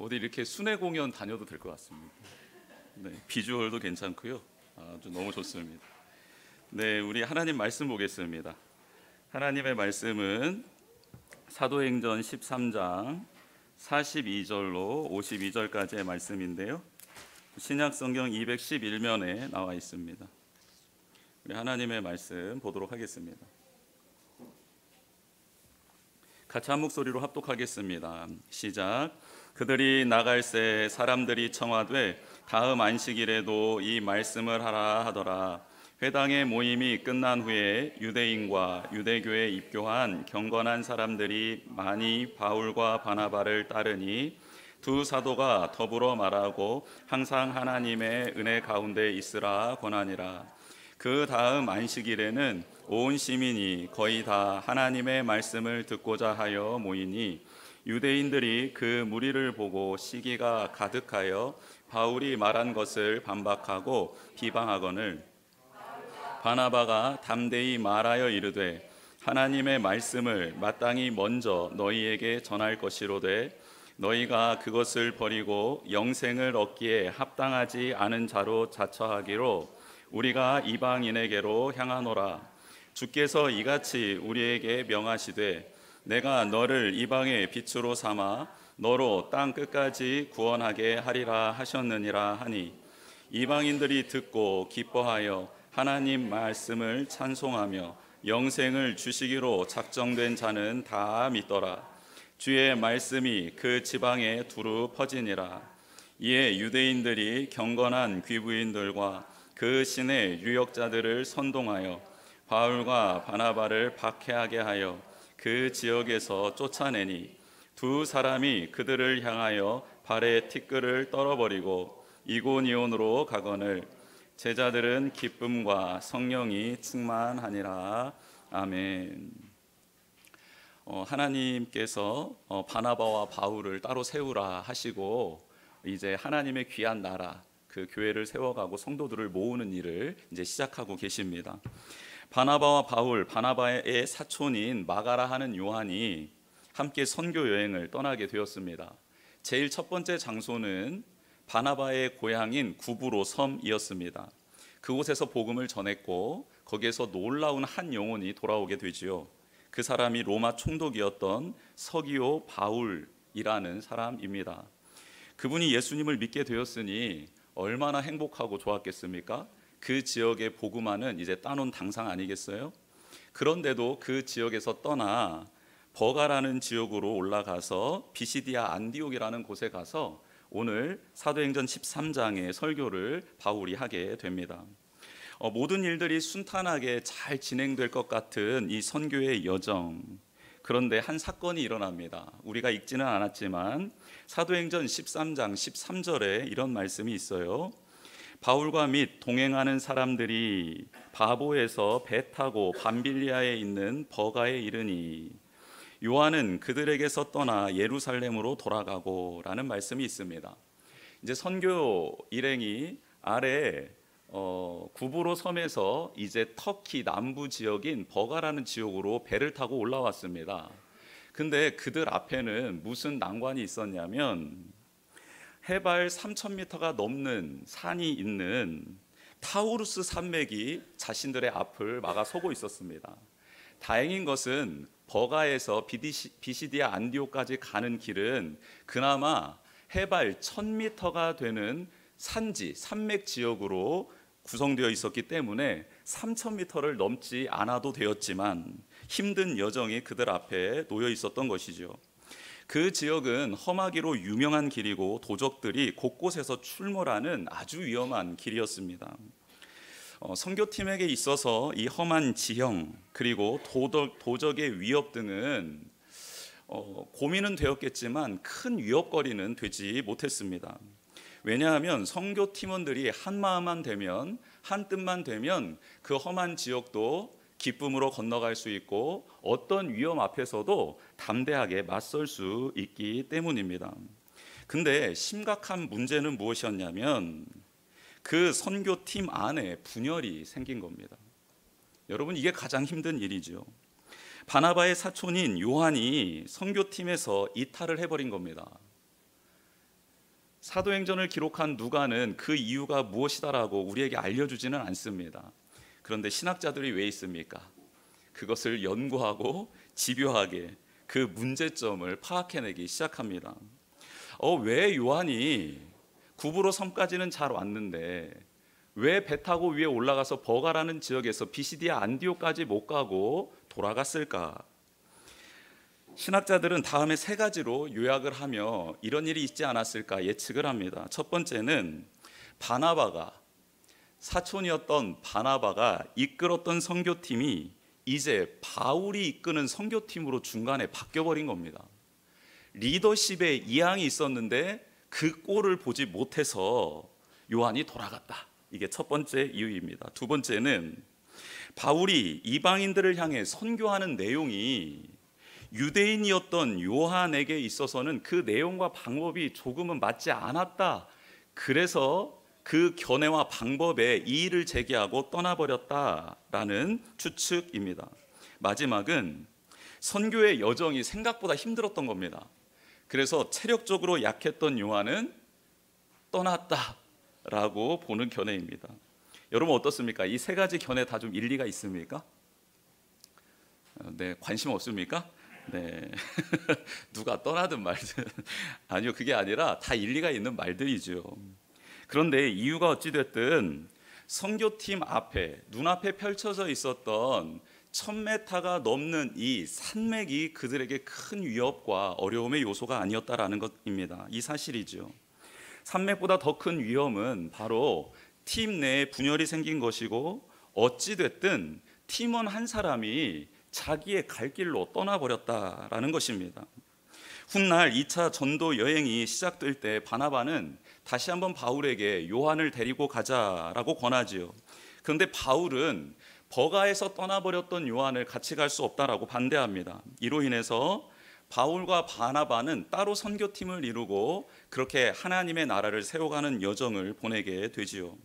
어디 이렇게 순회 공연 다녀도 될 것 같습니다. 네, 비주얼도 괜찮고요. 아주 너무 좋습니다. 네, 우리 하나님 말씀 보겠습니다. 하나님의 말씀은 사도행전 13장 42절로 52절까지의 말씀인데요. 신약성경 211면에 나와 있습니다. 우리 하나님의 말씀 보도록 하겠습니다. 같이 한 목소리로 합독하겠습니다. 시작. 그들이 나갈새 사람들이 청하되 다음 안식일에도 이 말씀을 하라 하더라. 회당의 모임이 끝난 후에 유대인과 유대교에 입교한 경건한 사람들이 많이 바울과 바나바를 따르니 두 사도가 더불어 말하고 항상 하나님의 은혜 가운데 있으라 권하니라. 그 다음 안식일에는 온 시민이 거의 다 하나님의 말씀을 듣고자 하여 모이니 유대인들이 그 무리를 보고 시기가 가득하여 바울이 말한 것을 반박하고 비방하거늘 바나바가 담대히 말하여 이르되 하나님의 말씀을 마땅히 먼저 너희에게 전할 것이로되 너희가 그것을 버리고 영생을 얻기에 합당하지 않은 자로 자처하기로 우리가 이방인에게로 향하노라. 주께서 이같이 우리에게 명하시되 내가 너를 이방의 빛으로 삼아 너로 땅 끝까지 구원하게 하리라 하셨느니라 하니 이방인들이 듣고 기뻐하여 하나님 말씀을 찬송하며 영생을 주시기로 작정된 자는 다 믿더라. 주의 말씀이 그 지방에 두루 퍼지니라. 이에 유대인들이 경건한 귀부인들과 그 신의 유역자들을 선동하여 바울과 바나바를 박해하게 하여 그 지역에서 쫓아내니 두 사람이 그들을 향하여 발에 티끌을 떨어버리고 이고니온으로 가거늘 제자들은 기쁨과 성령이 충만하니라. 아멘. 하나님께서 바나바와 바울을 따로 세우라 하시고 이제 하나님의 귀한 나라 그 교회를 세워가고 성도들을 모으는 일을 이제 시작하고 계십니다. 바나바와 바울, 바나바의 사촌인 마가라 하는 요한이 함께 선교 여행을 떠나게 되었습니다. 제일 첫 번째 장소는 바나바의 고향인 구브로 섬이었습니다. 그곳에서 복음을 전했고 거기에서 놀라운 한 영혼이 돌아오게 되지요. 그 사람이 로마 총독이었던 서기오 바울이라는 사람입니다. 그분이 예수님을 믿게 되었으니 얼마나 행복하고 좋았겠습니까? 그 지역에 복음화는 이제 따놓은 당상 아니겠어요? 그런데도 그 지역에서 떠나 버가라는 지역으로 올라가서 비시디아 안디옥이라는 곳에 가서 오늘 사도행전 13장의 설교를 바울이 하게 됩니다. 모든 일들이 순탄하게 잘 진행될 것 같은 이 선교의 여정, 그런데 한 사건이 일어납니다. 우리가 읽지는 않았지만 사도행전 13장 13절에 이런 말씀이 있어요. 바울과 및 동행하는 사람들이 바보에서 배 타고 밤빌리아에 있는 버가에 이르니 요한은 그들에게서 떠나 예루살렘으로 돌아가고 라는 말씀이 있습니다. 이제 선교 일행이 아래 구브로 섬에서 이제 터키 남부 지역인 버가라는 지역으로 배를 타고 올라왔습니다. 근데 그들 앞에는 무슨 난관이 있었냐면 해발 3,000m가 넘는 산이 있는 타우루스 산맥이 자신들의 앞을 막아서고 있었습니다. 다행인 것은 버가에서 비시디아 안디옥까지 가는 길은 그나마 해발 1,000m가 되는 산지, 산맥 지역으로 구성되어 있었기 때문에 3,000m를 넘지 않아도 되었지만 힘든 여정이 그들 앞에 놓여 있었던 것이죠. 그 지역은 험하기로 유명한 길이고 도적들이 곳곳에서 출몰하는 아주 위험한 길이었습니다. 선교팀에게 있어서 이 험한 지형 그리고 도적의 위협 등은 고민은 되었겠지만 큰 위협거리는 되지 못했습니다. 왜냐하면 선교 팀원들이 한 마음만 되면, 한 뜻만 되면 그 험한 지역도 기쁨으로 건너갈 수 있고 어떤 위험 앞에서도 담대하게 맞설 수 있기 때문입니다. 근데 심각한 문제는 무엇이었냐면 그 선교팀 안에 분열이 생긴 겁니다. 여러분, 이게 가장 힘든 일이죠. 바나바의 사촌인 요한이 선교팀에서 이탈을 해버린 겁니다. 사도행전을 기록한 누가는 그 이유가 무엇이다라고 우리에게 알려주지는 않습니다. 그런데 신학자들이 왜 있습니까? 그것을 연구하고 집요하게 그 문제점을 파악해내기 시작합니다. 왜 요한이 구브로 섬까지는 잘 왔는데 왜 배 타고 위에 올라가서 버가라는 지역에서 비시디아 안디오까지 못 가고 돌아갔을까? 신학자들은 다음에 세 가지로 요약을 하며 이런 일이 있지 않았을까 예측을 합니다. 첫 번째는 사촌이었던 바나바가 이끌었던 선교팀이 이제 바울이 이끄는 선교팀으로 중간에 바뀌어버린 겁니다. 리더십에 이양이 있었는데 그 꼴을 보지 못해서 요한이 돌아갔다. 이게 첫 번째 이유입니다. 두 번째는 바울이 이방인들을 향해 선교하는 내용이 유대인이었던 요한에게 있어서는 그 내용과 방법이 조금은 맞지 않았다. 그래서 그 견해와 방법에 이의를 제기하고 떠나버렸다라는 추측입니다. 마지막은 선교의 여정이 생각보다 힘들었던 겁니다. 그래서 체력적으로 약했던 요한은 떠났다라고 보는 견해입니다. 여러분 어떻습니까? 이 세 가지 견해 다 좀 일리가 있습니까? 네, 관심 없습니까? 네. 누가 떠나든 말든 아니요, 그게 아니라 다 일리가 있는 말들이죠. 그런데 이유가 어찌됐든 선교팀 앞에 눈앞에 펼쳐져 있었던 1000m가 넘는 이 산맥이 그들에게 큰 위협과 어려움의 요소가 아니었다라는 것입니다. 이 사실이죠. 산맥보다 더 큰 위험은 바로 팀 내에 분열이 생긴 것이고 어찌됐든 팀원 한 사람이 자기의 갈 길로 떠나버렸다라는 것입니다. 훗날 2차 전도 여행이 시작될 때 바나바는 다시 한번 바울에게 요한을 데리고 가자라고 권하지요. 그런데 바울은 버가에서 떠나버렸던 요한을 같이 갈 수 없다라고 반대합니다. 이로 인해서 바울과 바나바는 따로 선교팀을 이루고 그렇게 하나님의 나라를 세워가는 여정을 보내게 되지요.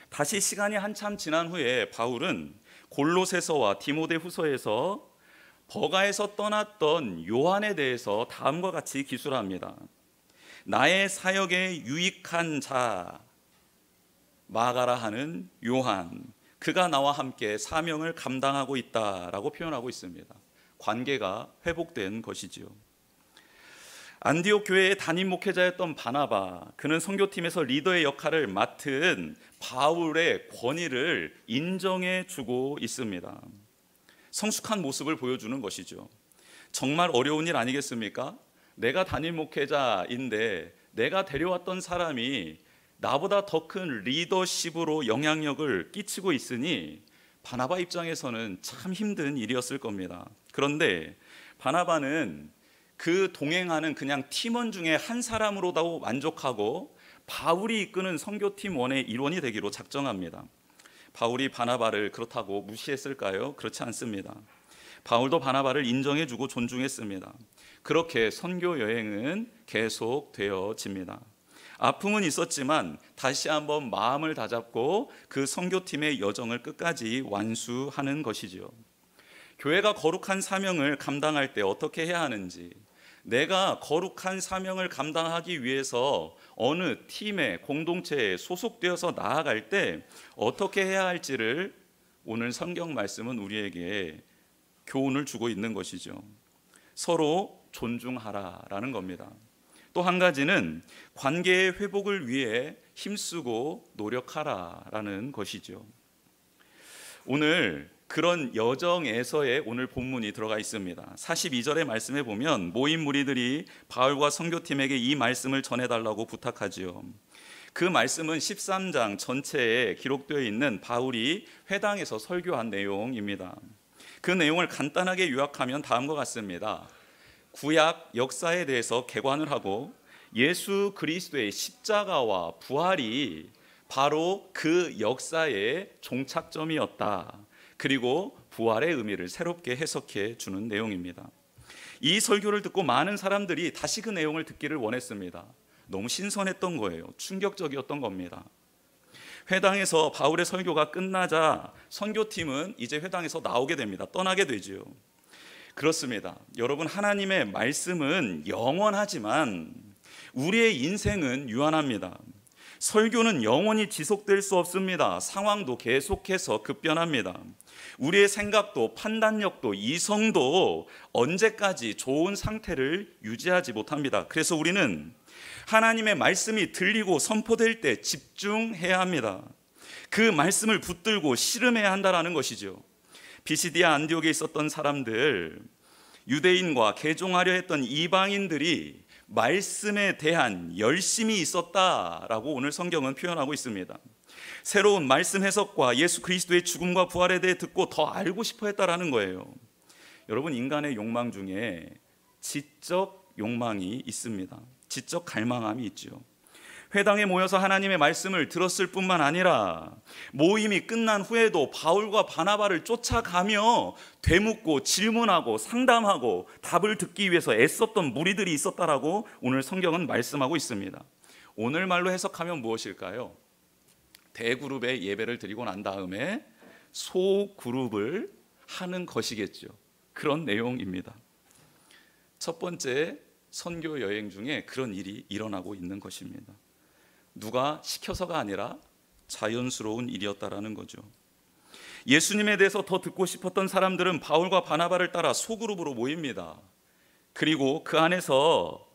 다시 시간이 한참 지난 후에 바울은 골로새서와 디모데후서에서 버가에서 떠났던 요한에 대해서 다음과 같이 기술합니다. 나의 사역에 유익한 자 마가라 하는 요한, 그가 나와 함께 사명을 감당하고 있다라고 표현하고 있습니다. 관계가 회복된 것이지요. 안디옥 교회의 담임 목회자였던 바나바, 그는 선교팀에서 리더의 역할을 맡은 바울의 권위를 인정해 주고 있습니다. 성숙한 모습을 보여주는 것이죠. 정말 어려운 일 아니겠습니까? 내가 담임 목회자인데 내가 데려왔던 사람이 나보다 더 큰 리더십으로 영향력을 끼치고 있으니 바나바 입장에서는 참 힘든 일이었을 겁니다. 그런데 바나바는 그 동행하는 그냥 팀원 중에 한 사람으로도 만족하고 바울이 이끄는 선교팀원의 일원이 되기로 작정합니다. 바울이 바나바를 그렇다고 무시했을까요? 그렇지 않습니다. 바울도 바나바를 인정해주고 존중했습니다. 그렇게 선교 여행은 계속되어집니다. 아픔은 있었지만 다시 한번 마음을 다잡고 그 선교팀의 여정을 끝까지 완수하는 것이지요. 교회가 거룩한 사명을 감당할 때 어떻게 해야 하는지, 내가 거룩한 사명을 감당하기 위해서 어느 팀에 공동체에 소속되어서 나아갈 때 어떻게 해야 할지를 오늘 성경 말씀은 우리에게 교훈을 주고 있는 것이죠. 서로 존중하라라는 겁니다. 또 한 가지는 관계의 회복을 위해 힘쓰고 노력하라라는 것이죠. 오늘 그런 여정에서의 오늘 본문이 들어가 있습니다. 42절의 말씀에 보면 모인 무리들이 바울과 선교팀에게 이 말씀을 전해달라고 부탁하지요. 그 말씀은 13장 전체에 기록되어 있는 바울이 회당에서 설교한 내용입니다. 그 내용을 간단하게 요약하면 다음과 같습니다. 구약 역사에 대해서 개관을 하고 예수 그리스도의 십자가와 부활이 바로 그 역사의 종착점이었다. 그리고 부활의 의미를 새롭게 해석해 주는 내용입니다. 이 설교를 듣고 많은 사람들이 다시 그 내용을 듣기를 원했습니다. 너무 신선했던 거예요. 충격적이었던 겁니다. 회당에서 바울의 설교가 끝나자 선교팀은 이제 회당에서 나오게 됩니다. 떠나게 되지요. 그렇습니다. 여러분, 하나님의 말씀은 영원하지만 우리의 인생은 유한합니다. 설교는 영원히 지속될 수 없습니다. 상황도 계속해서 급변합니다. 우리의 생각도 판단력도 이성도 언제까지 좋은 상태를 유지하지 못합니다. 그래서 우리는 하나님의 말씀이 들리고 선포될 때 집중해야 합니다. 그 말씀을 붙들고 씨름해야 한다는 것이죠. 비시디아 안디옥에 있었던 사람들, 유대인과 개종하려 했던 이방인들이 말씀에 대한 열심이 있었다라고 오늘 성경은 표현하고 있습니다. 새로운 말씀 해석과 예수 그리스도의 죽음과 부활에 대해 듣고 더 알고 싶어 했다라는 거예요. 여러분, 인간의 욕망 중에 지적 욕망이 있습니다. 지적 갈망함이 있죠. 회당에 모여서 하나님의 말씀을 들었을 뿐만 아니라 모임이 끝난 후에도 바울과 바나바를 쫓아가며 되묻고 질문하고 상담하고 답을 듣기 위해서 애썼던 무리들이 있었다라고 오늘 성경은 말씀하고 있습니다. 오늘 말로 해석하면 무엇일까요? 대그룹의 예배를 드리고 난 다음에 소그룹을 하는 것이겠죠. 그런 내용입니다. 첫 번째 선교 여행 중에 그런 일이 일어나고 있는 것입니다. 누가 시켜서가 아니라 자연스러운 일이었다라는 거죠. 예수님에 대해서 더 듣고 싶었던 사람들은 바울과 바나바를 따라 소그룹으로 모입니다. 그리고 그 안에서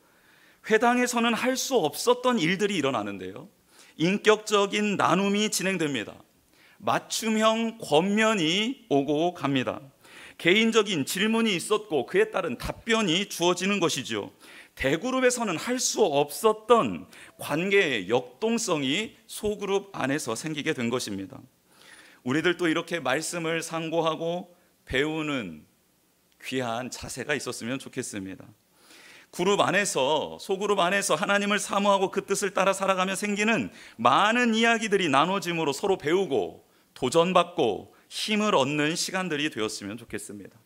회당에서는 할 수 없었던 일들이 일어나는데요. 인격적인 나눔이 진행됩니다. 맞춤형 권면이 오고 갑니다. 개인적인 질문이 있었고 그에 따른 답변이 주어지는 것이죠. 대그룹에서는 할 수 없었던 관계의 역동성이 소그룹 안에서 생기게 된 것입니다. 우리들도 이렇게 말씀을 상고하고 배우는 귀한 자세가 있었으면 좋겠습니다. 그룹 안에서, 소그룹 안에서 하나님을 사모하고 그 뜻을 따라 살아가며 생기는 많은 이야기들이 나눠짐으로 서로 배우고 도전받고 힘을 얻는 시간들이 되었으면 좋겠습니다.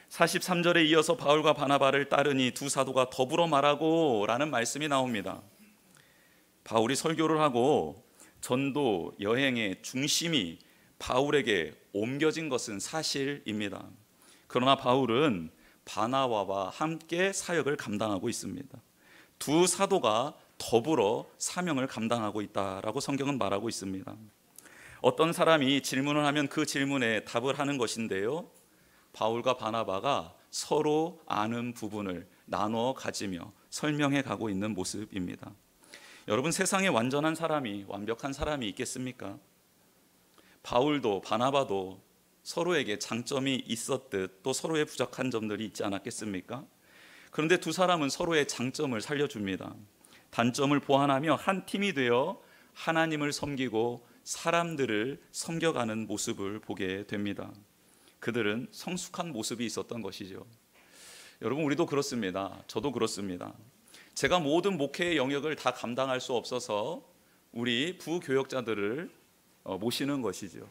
43절에 이어서 바울과 바나바를 따르니 두 사도가 더불어 말하고 라는 말씀이 나옵니다. 바울이 설교를 하고 전도 여행의 중심이 바울에게 옮겨진 것은 사실입니다. 그러나 바울은 바나바와 함께 사역을 감당하고 있습니다. 두 사도가 더불어 사명을 감당하고 있다라고 성경은 말하고 있습니다. 어떤 사람이 질문을 하면 그 질문에 답을 하는 것인데요, 바울과 바나바가 서로 아는 부분을 나눠 가지며 설명해 가고 있는 모습입니다. 여러분, 세상에 완전한 사람이, 완벽한 사람이 있겠습니까? 바울도 바나바도 서로에게 장점이 있었듯 또 서로의 부족한 점들이 있지 않았겠습니까? 그런데 두 사람은 서로의 장점을 살려줍니다. 단점을 보완하며 한 팀이 되어 하나님을 섬기고 사람들을 섬겨가는 모습을 보게 됩니다. 그들은 성숙한 모습이 있었던 것이죠. 여러분, 우리도 그렇습니다. 저도 그렇습니다. 제가 모든 목회의 영역을 다 감당할 수 없어서 우리 부교역자들을 모시는 것이죠.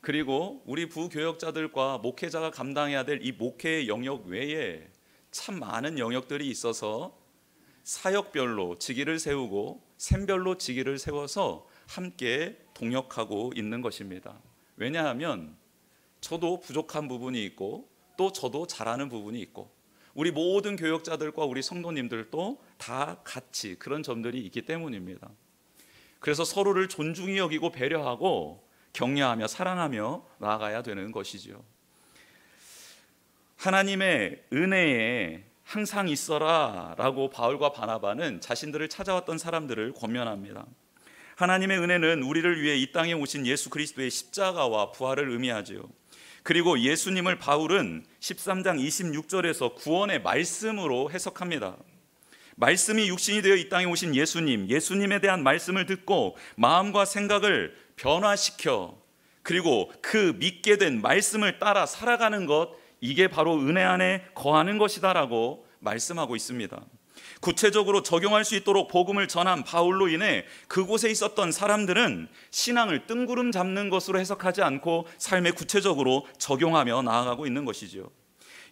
그리고 우리 부교역자들과 목회자가 감당해야 될 이 목회의 영역 외에 참 많은 영역들이 있어서 사역별로 직위를 세우고 샘별로 직위를 세워서 함께 동역하고 있는 것입니다. 왜냐하면 저도 부족한 부분이 있고 또 저도 잘하는 부분이 있고 우리 모든 교역자들과 우리 성도님들도 다 같이 그런 점들이 있기 때문입니다. 그래서 서로를 존중히 여기고 배려하고 격려하며 사랑하며 나아가야 되는 것이죠. 하나님의 은혜에 항상 있어라 라고 바울과 바나바는 자신들을 찾아왔던 사람들을 권면합니다. 하나님의 은혜는 우리를 위해 이 땅에 오신 예수 그리스도의 십자가와 부활을 의미하죠. 그리고 예수님을 바울은 13장 26절에서 구원의 말씀으로 해석합니다. 말씀이 육신이 되어 이 땅에 오신 예수님, 예수님에 대한 말씀을 듣고 마음과 생각을 변화시켜 그리고 그 믿게 된 말씀을 따라 살아가는 것, 이게 바로 은혜 안에 거하는 것이다라고 말씀하고 있습니다. 구체적으로 적용할 수 있도록 복음을 전한 바울로 인해 그곳에 있었던 사람들은 신앙을 뜬구름 잡는 것으로 해석하지 않고 삶에 구체적으로 적용하며 나아가고 있는 것이죠.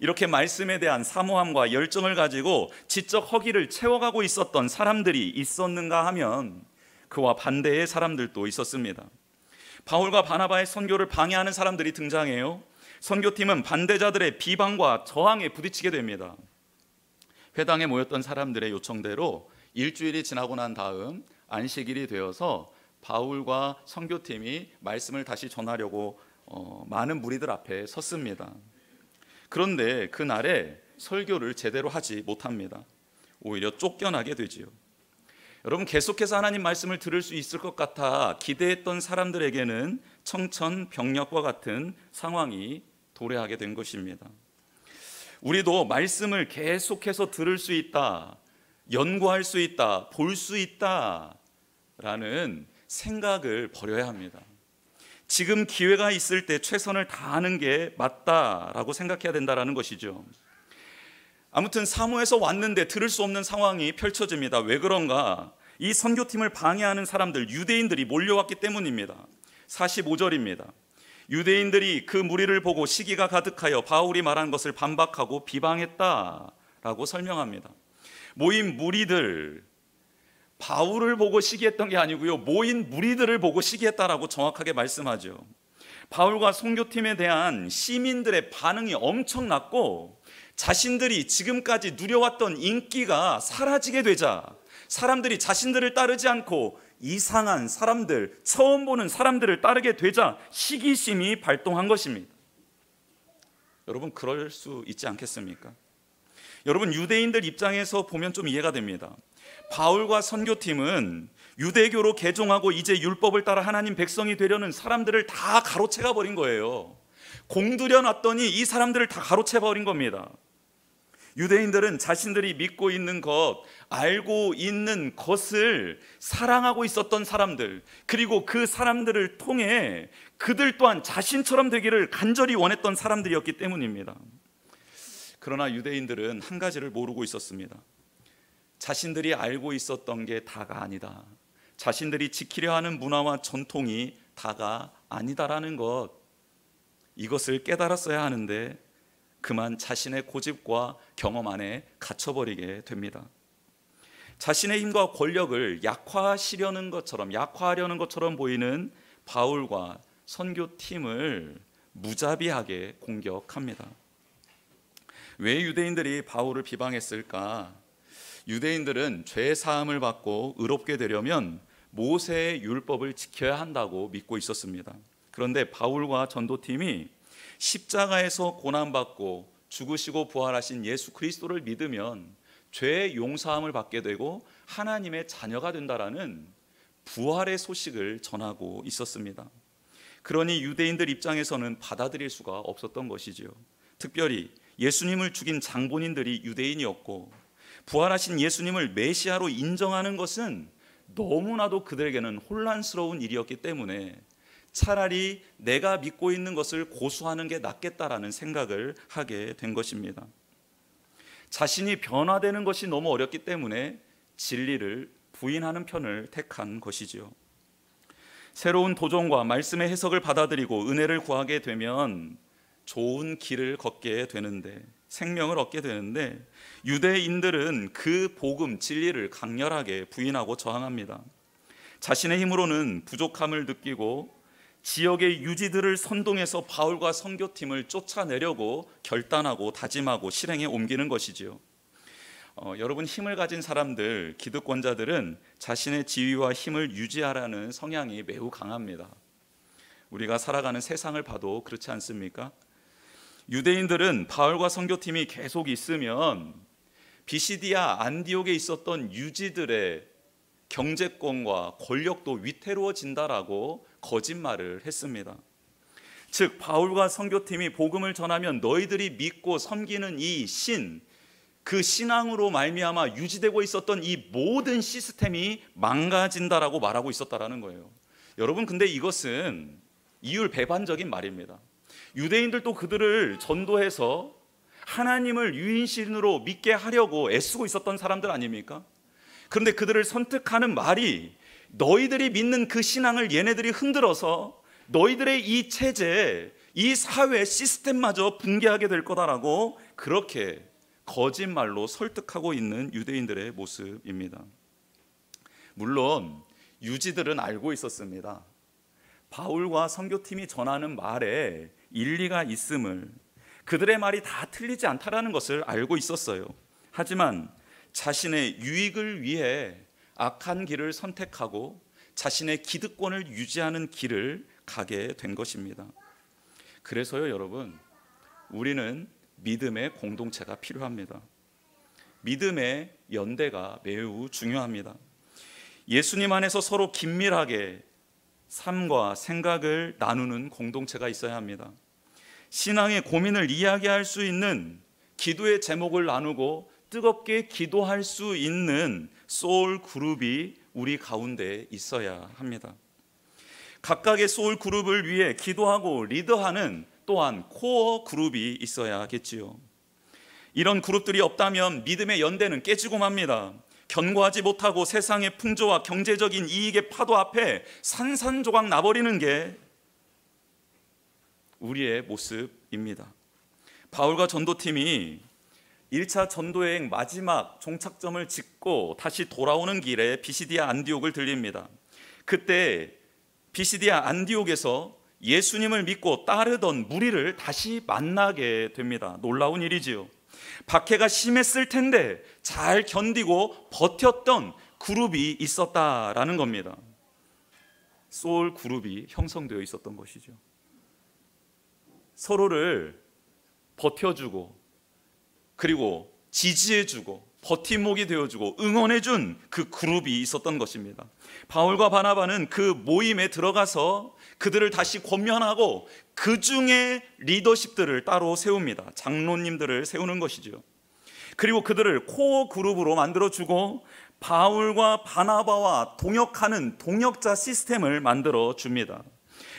이렇게 말씀에 대한 사모함과 열정을 가지고 지적 허기를 채워가고 있었던 사람들이 있었는가 하면 그와 반대의 사람들도 있었습니다. 바울과 바나바의 선교를 방해하는 사람들이 등장해요. 선교팀은 반대자들의 비방과 저항에 부딪히게 됩니다. 회당에 모였던 사람들의 요청대로 일주일이 지나고 난 다음 안식일이 되어서 바울과 선교팀이 말씀을 다시 전하려고 많은 무리들 앞에 섰습니다. 그런데 그날에 설교를 제대로 하지 못합니다. 오히려 쫓겨나게 되지요. 여러분, 계속해서 하나님 말씀을 들을 수 있을 것 같아 기대했던 사람들에게는 청천벽력과 같은 상황이 도래하게 된 것입니다. 우리도 말씀을 계속해서 들을 수 있다, 연구할 수 있다, 볼 수 있다라는 생각을 버려야 합니다. 지금 기회가 있을 때 최선을 다하는 게 맞다라고 생각해야 된다는 것이죠. 아무튼 사모에서 왔는데 들을 수 없는 상황이 펼쳐집니다. 왜 그런가? 이 선교팀을 방해하는 사람들, 유대인들이 몰려왔기 때문입니다. 45절입니다. 유대인들이 그 무리를 보고 시기가 가득하여 바울이 말한 것을 반박하고 비방했다라고 설명합니다. 모인 무리들, 바울을 보고 시기했던 게 아니고요, 모인 무리들을 보고 시기했다라고 정확하게 말씀하죠. 바울과 선교팀에 대한 시민들의 반응이 엄청났고, 자신들이 지금까지 누려왔던 인기가 사라지게 되자 사람들이 자신들을 따르지 않고 이상한 사람들, 처음 보는 사람들을 따르게 되자 시기심이 발동한 것입니다. 여러분, 그럴 수 있지 않겠습니까? 여러분, 유대인들 입장에서 보면 좀 이해가 됩니다. 바울과 선교팀은 유대교로 개종하고 이제 율법을 따라 하나님 백성이 되려는 사람들을 다 가로채가 버린 거예요. 공들여 놨더니 이 사람들을 다 가로채 버린 겁니다. 유대인들은 자신들이 믿고 있는 것, 알고 있는 것을 사랑하고 있었던 사람들, 그리고 그 사람들을 통해 그들 또한 자신처럼 되기를 간절히 원했던 사람들이었기 때문입니다. 그러나 유대인들은 한 가지를 모르고 있었습니다. 자신들이 알고 있었던 게 다가 아니다. 자신들이 지키려 하는 문화와 전통이 다가 아니다라는 것, 이것을 깨달았어야 하는데 그만 자신의 고집과 경험 안에 갇혀버리게 됩니다. 자신의 힘과 권력을 약화하려는 것처럼 보이는 바울과 선교팀을 무자비하게 공격합니다. 왜 유대인들이 바울을 비방했을까? 유대인들은 죄 사함을 받고 의롭게 되려면 모세의 율법을 지켜야 한다고 믿고 있었습니다. 그런데 바울과 전도팀이 십자가에서 고난받고 죽으시고 부활하신 예수 그리스도를 믿으면 죄의 용서함을 받게 되고 하나님의 자녀가 된다라는 부활의 소식을 전하고 있었습니다. 그러니 유대인들 입장에서는 받아들일 수가 없었던 것이죠. 특별히 예수님을 죽인 장본인들이 유대인이었고 부활하신 예수님을 메시아로 인정하는 것은 너무나도 그들에게는 혼란스러운 일이었기 때문에 차라리 내가 믿고 있는 것을 고수하는 게 낫겠다라는 생각을 하게 된 것입니다. 자신이 변화되는 것이 너무 어렵기 때문에 진리를 부인하는 편을 택한 것이지요. 새로운 도전과 말씀의 해석을 받아들이고 은혜를 구하게 되면 좋은 길을 걷게 되는데, 생명을 얻게 되는데, 유대인들은 그 복음, 진리를 강렬하게 부인하고 저항합니다. 자신의 힘으로는 부족함을 느끼고 지역의 유지들을 선동해서 바울과 선교팀을 쫓아내려고 결단하고 다짐하고 실행에 옮기는 것이지요. 여러분, 힘을 가진 사람들, 기득권자들은 자신의 지위와 힘을 유지하라는 성향이 매우 강합니다. 우리가 살아가는 세상을 봐도 그렇지 않습니까? 유대인들은 바울과 선교팀이 계속 있으면 비시디아 안디옥에 있었던 유지들의 경제권과 권력도 위태로워진다라고 거짓말을 했습니다. 즉, 바울과 선교팀이 복음을 전하면 너희들이 믿고 섬기는 이 신, 그 신앙으로 말미암아 유지되고 있었던 이 모든 시스템이 망가진다라고 말하고 있었다라는 거예요. 여러분, 근데 이것은 이율배반적인 말입니다. 유대인들도 그들을 전도해서 하나님을 유인신으로 믿게 하려고 애쓰고 있었던 사람들 아닙니까? 그런데 그들을 선택하는 말이 너희들이 믿는 그 신앙을 얘네들이 흔들어서 너희들의 이 체제, 이 사회 시스템마저 붕괴하게 될 거다라고 그렇게 거짓말로 설득하고 있는 유대인들의 모습입니다. 물론 유지들은 알고 있었습니다. 바울과 선교팀이 전하는 말에 일리가 있음을, 그들의 말이 다 틀리지 않다라는 것을 알고 있었어요. 하지만 자신의 유익을 위해 악한 길을 선택하고 자신의 기득권을 유지하는 길을 가게 된 것입니다. 그래서요, 여러분, 우리는 믿음의 공동체가 필요합니다. 믿음의 연대가 매우 중요합니다. 예수님 안에서 서로 긴밀하게 삶과 생각을 나누는 공동체가 있어야 합니다. 신앙의 고민을 이야기할 수 있는, 기도의 제목을 나누고 뜨겁게 기도할 수 있는 소울 그룹이 우리 가운데 있어야 합니다. 각각의 소울 그룹을 위해 기도하고 리더하는 또한 코어 그룹이 있어야겠지요. 이런 그룹들이 없다면 믿음의 연대는 깨지고 맙니다. 견고하지 못하고 세상의 풍조와 경제적인 이익의 파도 앞에 산산조각 나버리는 게 우리의 모습입니다. 바울과 전도팀이 1차 전도여행 마지막 종착점을 짓고 다시 돌아오는 길에 비시디아 안디옥을 들립니다. 그때 비시디아 안디옥에서 예수님을 믿고 따르던 무리를 다시 만나게 됩니다. 놀라운 일이지요. 박해가 심했을 텐데 잘 견디고 버텼던 그룹이 있었다라는 겁니다. 소울 그룹이 형성되어 있었던 것이죠. 서로를 버텨주고, 그리고 지지해주고, 버팀목이 되어주고 응원해준 그 그룹이 있었던 것입니다. 바울과 바나바는 그 모임에 들어가서 그들을 다시 권면하고 그 중에 리더십들을 따로 세웁니다. 장로님들을 세우는 것이죠. 그리고 그들을 코어 그룹으로 만들어주고 바울과 바나바와 동역하는 동역자 시스템을 만들어줍니다.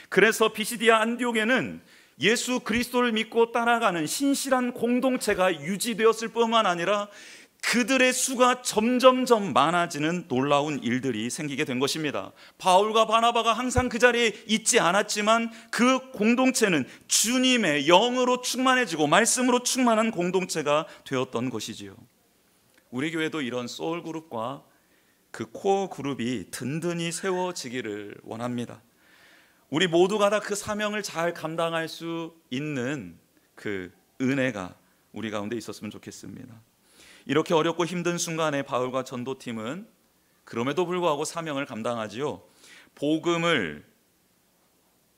그래서 비시디아 안디옥에는 예수 그리스도를 믿고 따라가는 신실한 공동체가 유지되었을 뿐만 아니라 그들의 수가 점점점 많아지는 놀라운 일들이 생기게 된 것입니다. 바울과 바나바가 항상 그 자리에 있지 않았지만 그 공동체는 주님의 영으로 충만해지고 말씀으로 충만한 공동체가 되었던 것이지요. 우리 교회도 이런 소울 그룹과 그 코어 그룹이 든든히 세워지기를 원합니다. 우리 모두가 다 그 사명을 잘 감당할 수 있는 그 은혜가 우리 가운데 있었으면 좋겠습니다. 이렇게 어렵고 힘든 순간에 바울과 전도팀은 그럼에도 불구하고 사명을 감당하지요. 복음을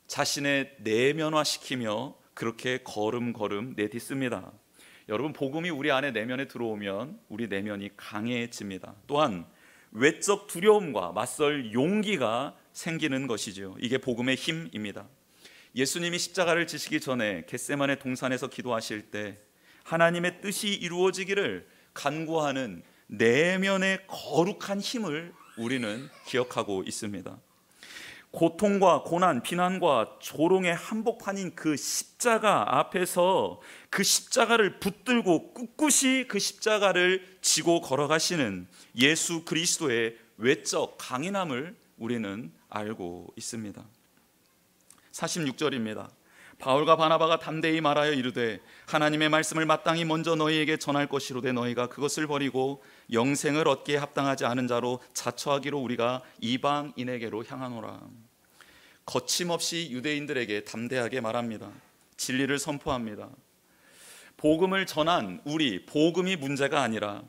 자신의 내면화시키며 그렇게 걸음걸음 내딛습니다. 여러분, 복음이 우리 안에 내면에 들어오면 우리 내면이 강해집니다. 또한 외적 두려움과 맞설 용기가 생기는 것이죠. 이게 복음의 힘입니다. 예수님이 십자가를 지시기 전에 겟세마네 동산에서 기도하실 때 하나님의 뜻이 이루어지기를 간구하는 내면의 거룩한 힘을 우리는 기억하고 있습니다. 고통과 고난, 비난과 조롱의 한복판인 그 십자가 앞에서 그 십자가를 붙들고 꿋꿋이 그 십자가를 지고 걸어가시는 예수 그리스도의 외적 강인함을 우리는 알고 있습니다. 46절입니다. 바울과 바나바가 담대히 말하여 이르되 하나님의 말씀을 마땅히 먼저 너희에게 전할 것이로되 너희가 그것을 버리고 영생을 얻기에 합당하지 않은 자로 자처하기로 우리가 이방인에게로 향하노라. 거침없이 유대인들에게 담대하게 말합니다. 진리를 선포합니다. 복음을 전한 우리, 복음이 문제가 아니라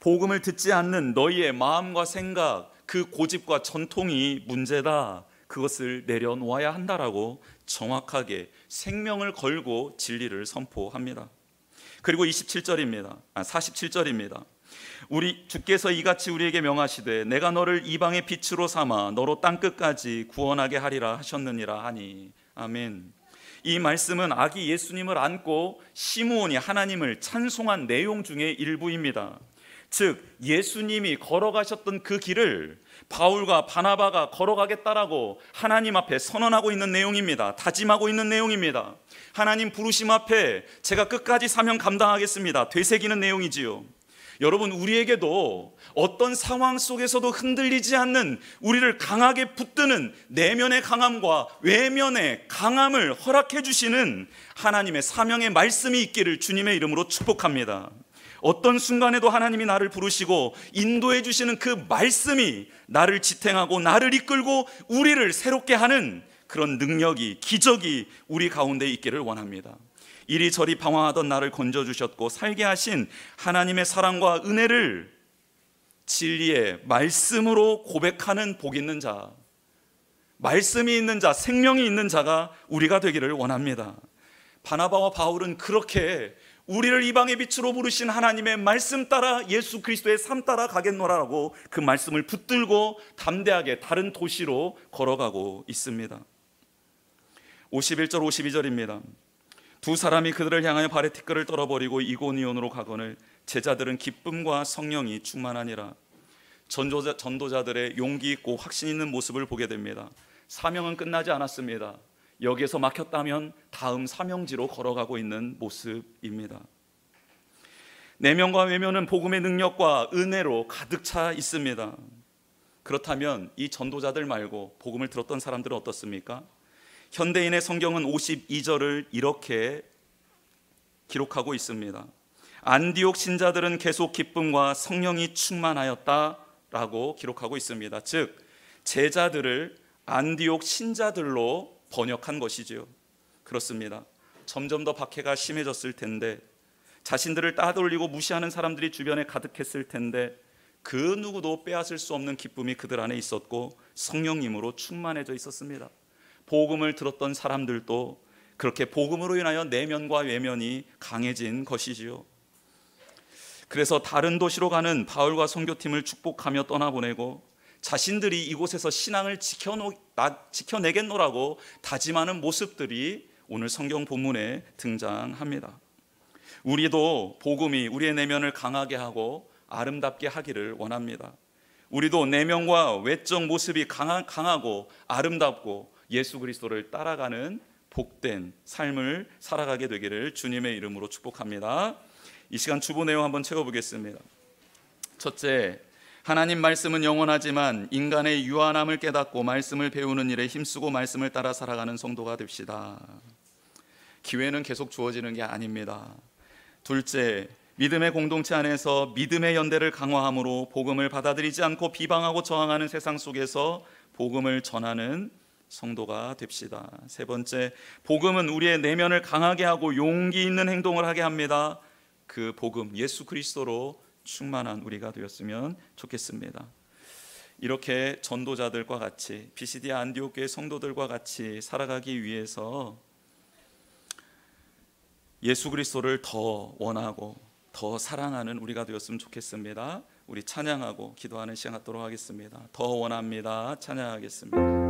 복음을 듣지 않는 너희의 마음과 생각, 그 고집과 전통이 문제다. 그것을 내려놓아야 한다라고 정확하게 생명을 걸고 진리를 선포합니다. 그리고 47절입니다. 우리 주께서 이같이 우리에게 명하시되 내가 너를 이방의 빛으로 삼아 너로 땅끝까지 구원하게 하리라 하셨느니라 하니. 아멘. 이 말씀은 아기 예수님을 안고 시므온이 하나님을 찬송한 내용 중의 일부입니다. 즉 예수님이 걸어가셨던 그 길을 바울과 바나바가 걸어가겠다라고 하나님 앞에 선언하고 있는 내용입니다. 다짐하고 있는 내용입니다. 하나님 부르심 앞에 제가 끝까지 사명 감당하겠습니다. 되새기는 내용이지요. 여러분, 우리에게도 어떤 상황 속에서도 흔들리지 않는, 우리를 강하게 붙드는 내면의 강함과 외면의 강함을 허락해 주시는 하나님의 사명의 말씀이 있기를 주님의 이름으로 축복합니다. 어떤 순간에도 하나님이 나를 부르시고 인도해 주시는 그 말씀이 나를 지탱하고 나를 이끌고 우리를 새롭게 하는 그런 능력이, 기적이 우리 가운데 있기를 원합니다. 이리저리 방황하던 나를 건져주셨고 살게 하신 하나님의 사랑과 은혜를 진리의 말씀으로 고백하는 복 있는 자, 말씀이 있는 자, 생명이 있는 자가 우리가 되기를 원합니다. 바나바와 바울은 그렇게 우리를 이방의 빛으로 부르신 하나님의 말씀 따라 예수 그리스도의 삶 따라 가겠노라라고 그 말씀을 붙들고 담대하게 다른 도시로 걸어가고 있습니다. 51절 52절입니다. 두 사람이 그들을 향하여 발에 티끌을 떨어버리고 이고니온으로 가거늘 제자들은 기쁨과 성령이 충만하니라. 전도자들의 용기 있고 확신 있는 모습을 보게 됩니다. 사명은 끝나지 않았습니다. 여기에서 막혔다면 다음 사명지로 걸어가고 있는 모습입니다. 내면과 외면은 복음의 능력과 은혜로 가득 차 있습니다. 그렇다면 이 전도자들 말고 복음을 들었던 사람들은 어떻습니까? 현대인의 성경은 52절을 이렇게 기록하고 있습니다. 안디옥 신자들은 계속 기쁨과 성령이 충만하였다라고 기록하고 있습니다. 즉 제자들을 안디옥 신자들로 번역한 것이지요. 그렇습니다. 점점 더 박해가 심해졌을 텐데, 자신들을 따돌리고 무시하는 사람들이 주변에 가득했을 텐데, 그 누구도 빼앗을 수 없는 기쁨이 그들 안에 있었고 성령님으로 충만해져 있었습니다. 복음을 들었던 사람들도 그렇게 복음으로 인하여 내면과 외면이 강해진 것이지요. 그래서 다른 도시로 가는 바울과 선교팀을 축복하며 떠나보내고 자신들이 이곳에서 신앙을 지켜내겠노라고 다짐하는 모습들이 오늘 성경 본문에 등장합니다. 우리도 복음이 우리의 내면을 강하게 하고 아름답게 하기를 원합니다. 우리도 내면과 외적 모습이 강하고 아름답고 예수 그리스도를 따라가는 복된 삶을 살아가게 되기를 주님의 이름으로 축복합니다. 이 시간 주보 내용 한번 채워보겠습니다. 첫째, 하나님 말씀은 영원하지만 인간의 유한함을 깨닫고 말씀을 배우는 일에 힘쓰고 말씀을 따라 살아가는 성도가 됩시다. 기회는 계속 주어지는 게 아닙니다. 둘째, 믿음의 공동체 안에서 믿음의 연대를 강화함으로 복음을 받아들이지 않고 비방하고 저항하는 세상 속에서 복음을 전하는 성도가 됩시다. 세 번째, 복음은 우리의 내면을 강하게 하고 용기 있는 행동을 하게 합니다. 그 복음, 예수 그리스도로 충만한 우리가 되었으면 좋겠습니다. 이렇게 전도자들과 같이 비시디아 안디옥 교회 성도들과 같이 살아가기 위해서 예수 그리스도를 더 원하고 더 사랑하는 우리가 되었으면 좋겠습니다. 우리 찬양하고 기도하는 시간 갖도록 하겠습니다. 더 원합니다. 찬양하겠습니다.